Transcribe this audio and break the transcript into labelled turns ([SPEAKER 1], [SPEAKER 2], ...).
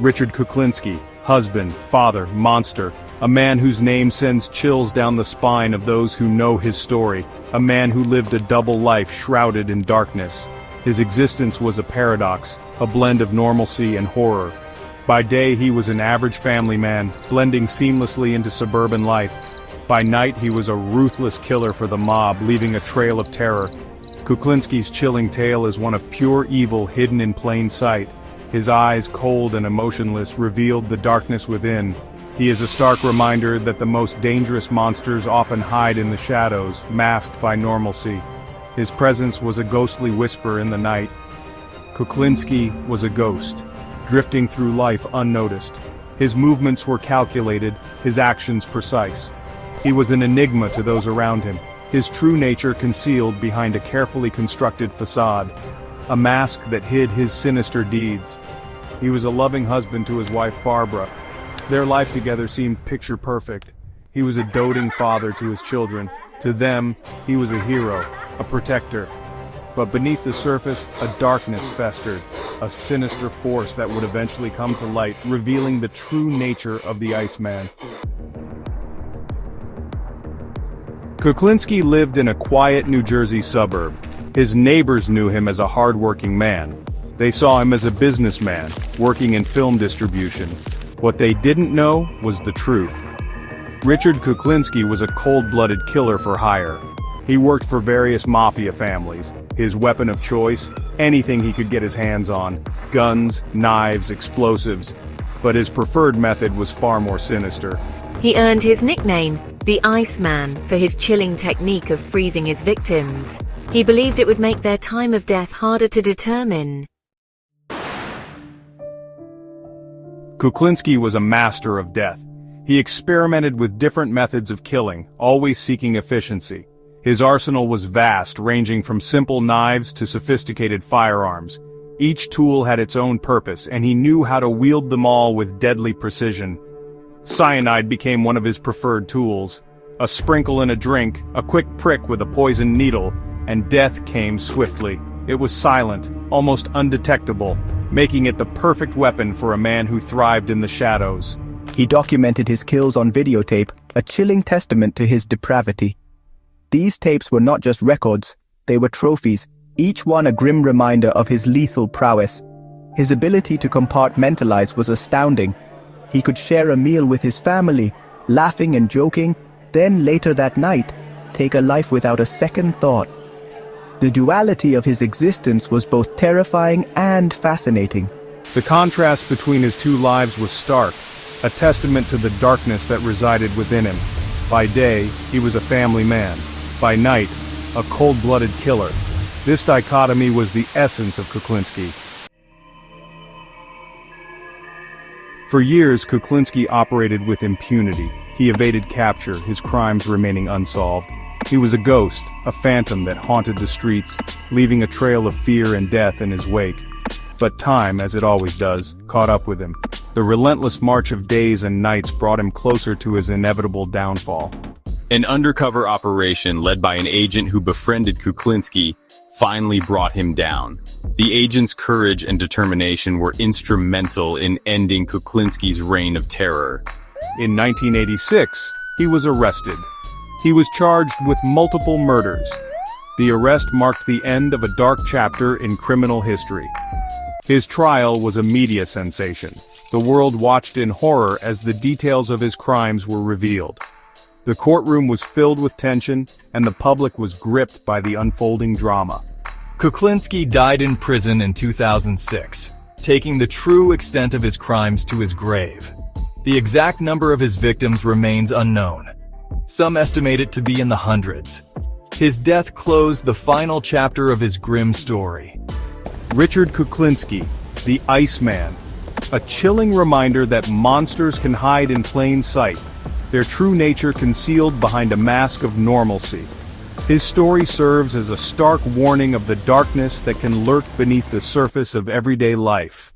[SPEAKER 1] Richard Kuklinski, husband, father, monster, a man whose name sends chills down the spine of those who know his story, a man who lived a double life shrouded in darkness. His existence was a paradox, a blend of normalcy and horror. By day he was an average family man, blending seamlessly into suburban life. By night he was a ruthless killer for the mob, leaving a trail of terror. Kuklinski's chilling tale is one of pure evil hidden in plain sight. His eyes, cold and emotionless, revealed the darkness within. He is a stark reminder that the most dangerous monsters often hide in the shadows, masked by normalcy. His presence was a ghostly whisper in the night. Kuklinski was a ghost, drifting through life unnoticed. His movements were calculated, his actions precise. He was an enigma to those around him, his true nature concealed behind a carefully constructed facade, a mask that hid his sinister deeds. He was a loving husband to his wife Barbara. Their life together seemed picture-perfect. He was a doting father to his children. To them, he was a hero, a protector. But beneath the surface, a darkness festered, a sinister force that would eventually come to light, revealing the true nature of the Iceman. Kuklinski lived in a quiet New Jersey suburb. His neighbors knew him as a hard-working man. They saw him as a businessman, working in film distribution. What they didn't know was the truth. Richard Kuklinski was a cold-blooded killer for hire. He worked for various mafia families. His weapon of choice, anything he could get his hands on. Guns, knives, explosives. But his preferred method was far more sinister.
[SPEAKER 2] He earned his nickname, the Iceman, for his chilling technique of freezing his victims. He believed it would make their time of death harder to determine.
[SPEAKER 1] Kuklinski was a master of death. He experimented with different methods of killing, always seeking efficiency. His arsenal was vast, ranging from simple knives to sophisticated firearms. Each tool had its own purpose, and he knew how to wield them all with deadly precision. Cyanide became one of his preferred tools. A sprinkle in a drink, a quick prick with a poisoned needle, and death came swiftly. It was silent, almost undetectable, making it the perfect weapon for a man who thrived in the shadows.
[SPEAKER 3] He documented his kills on videotape, a chilling testament to his depravity. These tapes were not just records, they were trophies, each one a grim reminder of his lethal prowess. His ability to compartmentalize was astounding. He could share a meal with his family, laughing and joking, then later that night, take a life without a second thought. The duality of his existence was both terrifying and fascinating.
[SPEAKER 1] The contrast between his two lives was stark, a testament to the darkness that resided within him. By day, he was a family man. By night, a cold-blooded killer. This dichotomy was the essence of Kuklinski. For years, Kuklinski operated with impunity. He evaded capture, his crimes remaining unsolved. He was a ghost, a phantom that haunted the streets, leaving a trail of fear and death in his wake. But time, as it always does, caught up with him. The relentless march of days and nights brought him closer to his inevitable downfall.
[SPEAKER 4] An undercover operation led by an agent who befriended Kuklinski finally brought him down. The agent's courage and determination were instrumental in ending Kuklinski's reign of terror.
[SPEAKER 1] In 1986, he was arrested. He was charged with multiple murders. The arrest marked the end of a dark chapter in criminal history. His trial was a media sensation. The world watched in horror as the details of his crimes were revealed. The courtroom was filled with tension, and the public was gripped by the unfolding drama.
[SPEAKER 5] Kuklinski died in prison in 2006, taking the true extent of his crimes to his grave. The exact number of his victims remains unknown. Some estimate it to be in the hundreds. His death closed the final chapter of his grim story.
[SPEAKER 1] Richard Kuklinski, the Iceman. A chilling reminder that monsters can hide in plain sight, their true nature concealed behind a mask of normalcy. His story serves as a stark warning of the darkness that can lurk beneath the surface of everyday life.